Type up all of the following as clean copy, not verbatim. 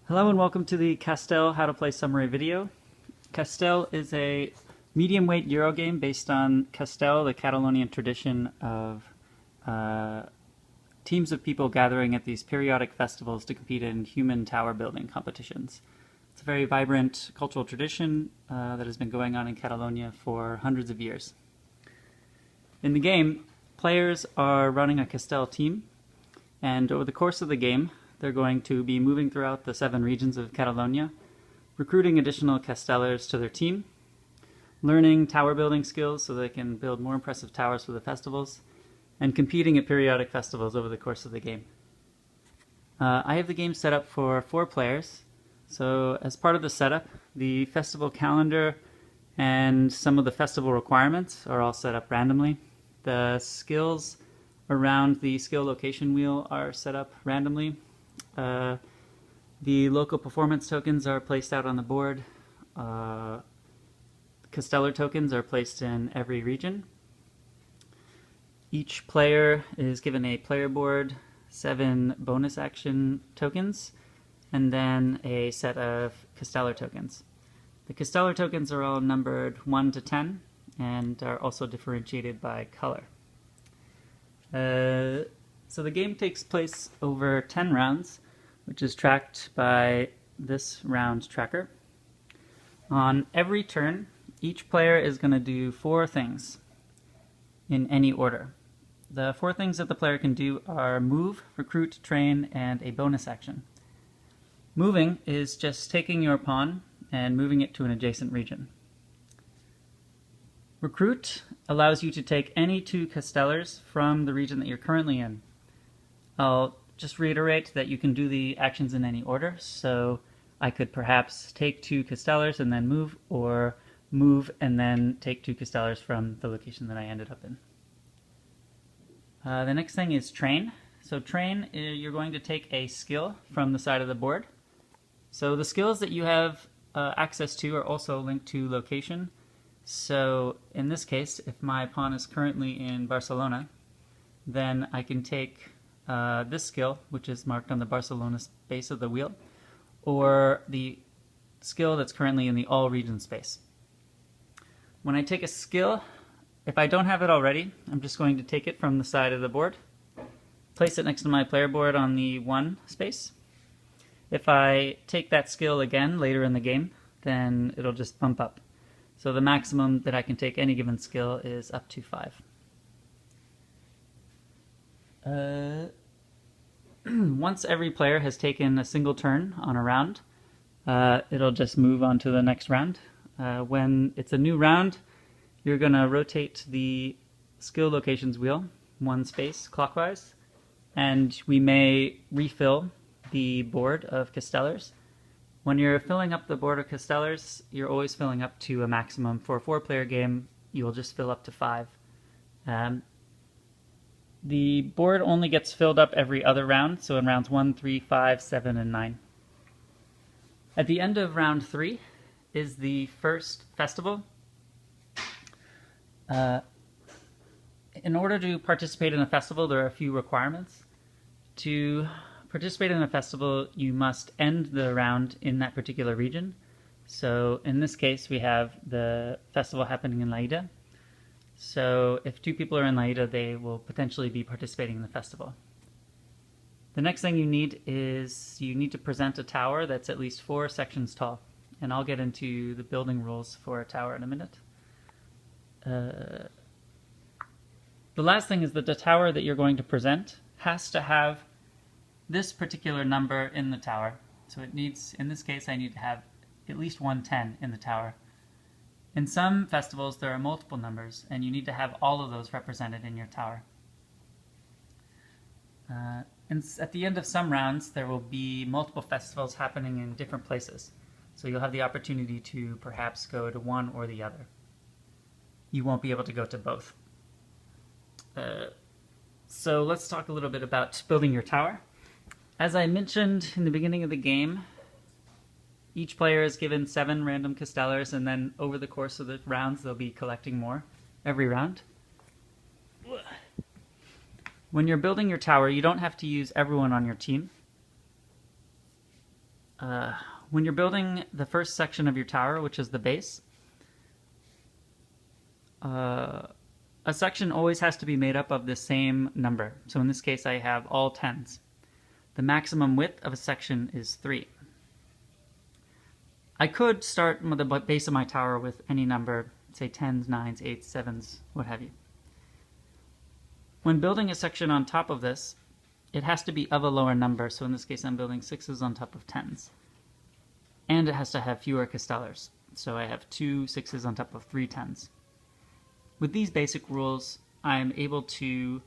Hello and welcome to the Castell How to Play Summary video. Castell is a medium-weight Euro game based on Castell, the Catalonian tradition of teams of people gathering at these periodic festivals to compete in human tower building competitions. It's a very vibrant cultural tradition that has been going on in Catalonia for hundreds of years. In the game, players are running a Castell team, and over the course of the game, they're going to be moving throughout the 7 regions of Catalonia, recruiting additional Castellers to their team, learning tower building skills so they can build more impressive towers for the festivals, and competing at periodic festivals over the course of the game. I have the game set up for 4 players, so as part of the setup, the festival calendar and some of the festival requirements are all set up randomly. The skills around the skill location wheel are set up randomly. The local performance tokens are placed out on the board. Casteller tokens are placed in every region. Each player is given a player board, 7 bonus action tokens, and then a set of Casteller tokens. The Casteller tokens are all numbered 1 to 10 and are also differentiated by color. So the game takes place over 10 rounds, which is tracked by this round tracker. On every turn, each player is going to do 4 things in any order. The 4 things that the player can do are move, recruit, train, and a bonus action. Moving is just taking your pawn and moving it to an adjacent region. Recruit allows you to take any 2 Castellers from the region that you're currently in. I'll just reiterate that you can do the actions in any order, so I could perhaps take 2 Castellers and then move, or move and then take 2 Castellers from the location that I ended up in. The next thing is train. So train, you're going to take a skill from the side of the board. So the skills that you have access to are also linked to location. So in this case, if my pawn is currently in Barcelona, then I can take this skill, which is marked on the Barcelona space of the wheel, or the skill that's currently in the all region space. When I take a skill, if I don't have it already, I'm just going to take it from the side of the board, place it next to my player board on the 1 space. If I take that skill again later in the game, then it'll just bump up. So the maximum that I can take any given skill is up to 5. Once every player has taken a single turn on a round, it'll just move on to the next round. When it's a new round, you're going to rotate the skill locations wheel 1 space clockwise, and we may refill the board of Castellers. When you're filling up the board of Castellers, you're always filling up to a maximum. For a 4-player game, you will just fill up to 5. The board only gets filled up every other round, so in rounds 1, 3, 5, 7, and 9. At the end of round 3 is the first festival. In order to participate in a festival, there are a few requirements. To participate in a festival, you must end the round in that particular region. So in this case, we have the festival happening in Lleida. So if 2 people are in Lleida, they will potentially be participating in the festival. The next thing you need is you need to present a tower that's at least 4 sections tall. And I'll get into the building rules for a tower in a minute. The last thing is that the tower that you're going to present has to have this particular number in the tower. So it needs, in this case, I need to have at least 110 in the tower. In some festivals, there are multiple numbers, and you need to have all of those represented in your tower. And at the end of some rounds, there will be multiple festivals happening in different places. So you'll have the opportunity to perhaps go to one or the other. You won't be able to go to both. So let's talk a little bit about building your tower. As I mentioned in the beginning of the game, each player is given 7 random Castellers, and then over the course of the rounds, they'll be collecting more every round. When you're building your tower, you don't have to use everyone on your team. when you're building the first section of your tower, which is the base, a section always has to be made up of the same number. So in this case, I have all 10s. The maximum width of a section is 3. I could start with the base of my tower with any number, say 10s, 9s, 8s, 7s, what have you. When building a section on top of this, it has to be of a lower number. So in this case, I'm building 6s on top of 10s. And it has to have fewer castellars. So I have 2 6s on top of 3 10s. With these basic rules, I'm able to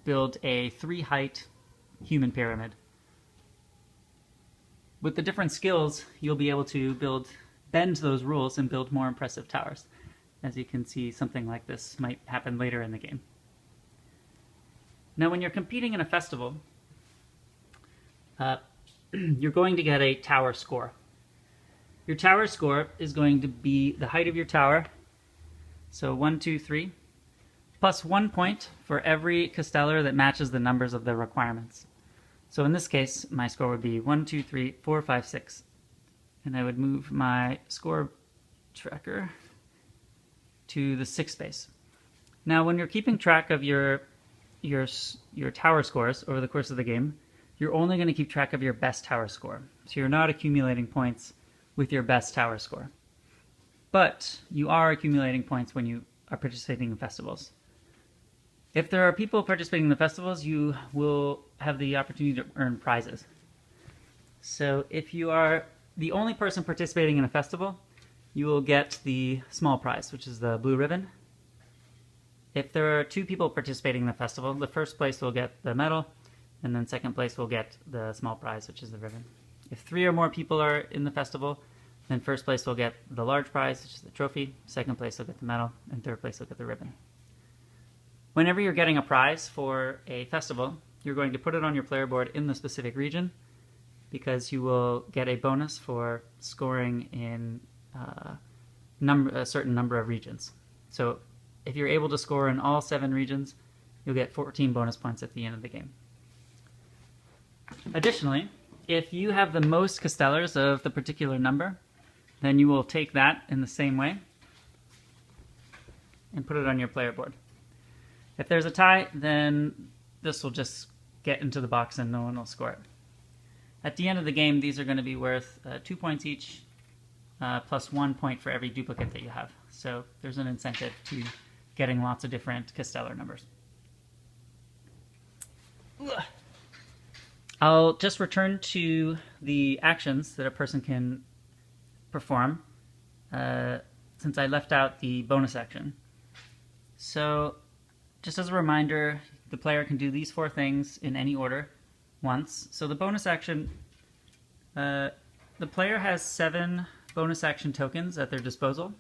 build a 3-height human pyramid. With the different skills, you'll be able to bend those rules and build more impressive towers. As you can see, something like this might happen later in the game. Now, when you're competing in a festival, you're going to get a tower score. Your tower score is going to be the height of your tower, so 1, 2, 3, plus 1 point for every castellar that matches the numbers of the requirements. So in this case, my score would be 1, 2, 3, 4, 5, 6. And I would move my score tracker to the 6th space. Now, when you're keeping track of your tower scores over the course of the game, you're only going to keep track of your best tower score. So you're not accumulating points with your best tower score. But you are accumulating points when you are participating in festivals. If there are people participating in the festivals, you will have the opportunity to earn prizes. So if you are the only person participating in a festival, you will get the small prize, which is the blue ribbon. If there are 2 people participating in the festival, the first place will get the medal, and then second place will get the small prize, which is the ribbon. If 3 or more people are in the festival, then first place will get the large prize, which is the trophy, second place will get the medal, and third place will get the ribbon. Whenever you're getting a prize for a festival, you're going to put it on your player board in the specific region, because you will get a bonus for scoring in a certain number of regions. So if you're able to score in all 7 regions, you'll get 14 bonus points at the end of the game. Additionally, if you have the most castellars of the particular number, then you will take that in the same way and put it on your player board. If there's a tie, then this will just get into the box and no one will score it. At the end of the game, these are going to be worth 2 points each, plus 1 point for every duplicate that you have. So there's an incentive to getting lots of different castellar numbers. I'll just return to the actions that a person can perform, since I left out the bonus action. So just as a reminder, the player can do these 4 things in any order once. So the bonus action, the player has 7 bonus action tokens at their disposal,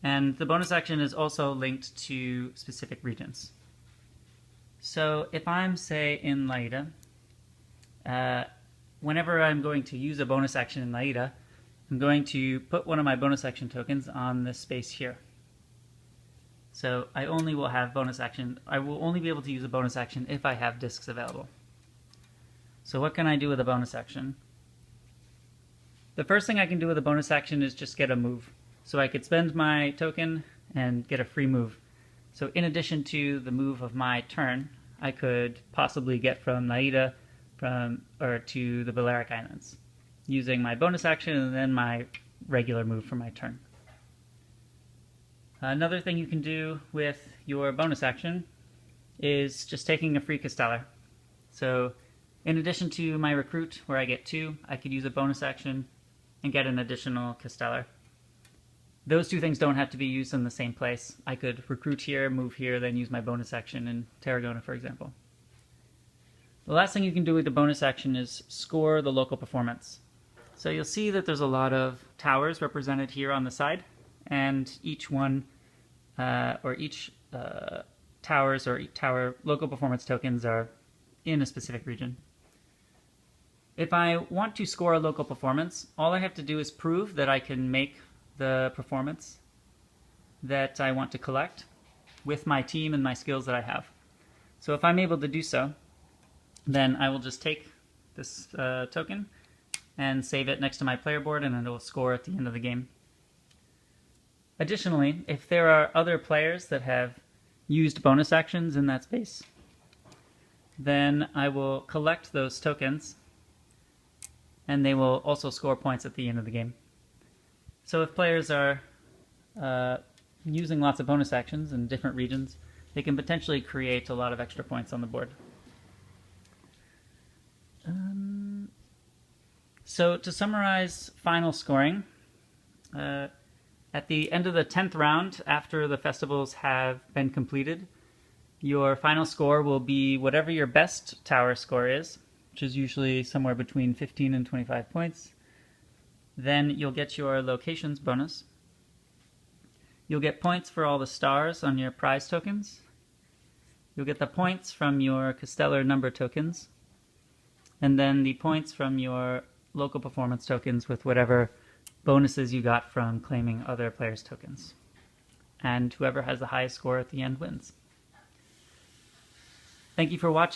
and the bonus action is also linked to specific regions. So if I'm, say, in Laida, whenever I'm going to use a bonus action in Laida, I'm going to put one of my bonus action tokens on this space here. So I only will have bonus action. I will only be able to use a bonus action if I have discs available. So what can I do with a bonus action? The first thing I can do with a bonus action is just get a move. So I could spend my token and get a free move. So in addition to the move of my turn, I could possibly get from Naida to the Balearic Islands, using my bonus action and then my regular move for my turn. Another thing you can do with your bonus action is just taking a free castellar. So in addition to my recruit, where I get 2, I could use a bonus action and get an additional castellar. Those 2 things don't have to be used in the same place. I could recruit here, move here, then use my bonus action in Tarragona, for example. The last thing you can do with the bonus action is score the local performance. So you'll see that there's a lot of towers represented here on the side, and each one, each towers or tower local performance tokens are in a specific region. If I want to score a local performance, all I have to do is prove that I can make the performance that I want to collect with my team and my skills that I have. So if I'm able to do so, then I will just take this token and save it next to my player board, and it will score at the end of the game. Additionally, if there are other players that have used bonus actions in that space, then I will collect those tokens, and they will also score points at the end of the game. So if players are using lots of bonus actions in different regions, they can potentially create a lot of extra points on the board. So to summarize final scoring, at the end of the 10th round, after the festivals have been completed, your final score will be whatever your best tower score is, which is usually somewhere between 15 and 25 points. Then you'll get your locations bonus. You'll get points for all the stars on your prize tokens. You'll get the points from your Castellar number tokens, and then the points from your local performance tokens with whatever bonuses you got from claiming other players' tokens. And whoever has the highest score at the end wins. Thank you for watching.